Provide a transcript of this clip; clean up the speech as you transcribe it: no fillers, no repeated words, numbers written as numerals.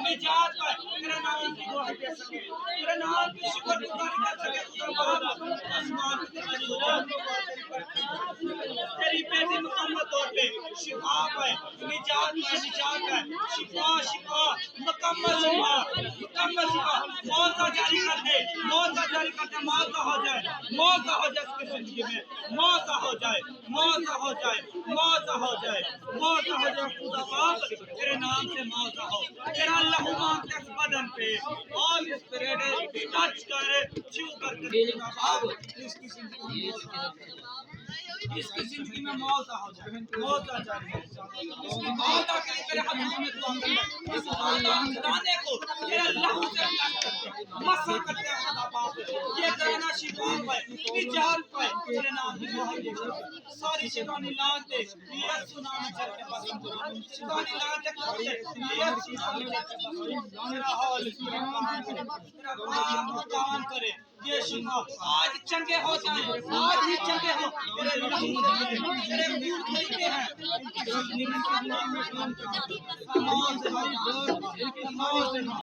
निजात पाए, तेरे नाम की दुआ दे सके, तेरे नाम की शुक्रगुजारी कर सके। खुदा बाप आसमान की तेरी तेरी बेटी मुकम्मल तौर पे शिफा पाए, निजात पाए, निजात पाए, शिफा शिफा मुकम्मल शिफा, मुकम्मल शिफा। मौत जारी कर दे, मौत जारी कर दे, मौत हो जाए, मौत हो जाए इसकी जिंदगी में, मौत हो जाए, मौत हो जाए, मौत हो जाए, मौत हो जाए। खुदा बाप तेरे नाम से मौत हो, तेरा लहू मांगते इस बदन पे और इस स्पिरिट टच कर, छू कर खुदा बाप इसकी जिंदगी में इसकी जिंदगी में मौत हो जाए, मौत आ जाए, इसकी मौत आके तेरे हाथों में दुआ करते हैं, इस खाने को तेरा लहू से टच करते हैं, मसा करते हैं। खुदा बाप ये गाना शिफा पाए, निजात पाए, तेरे नाम की दुआ दे, सारी शैतानी लानतें यीशु नाम में चल के बस, शैतानी लानतें करते यीशु नाम में चल के बस। तेरा हाल तेरा काम करे यीशु को, आज चंगे हो जाए, आज ही चंगे हो, तेरे लहू तेरे खून खरीदे हैं, मौत से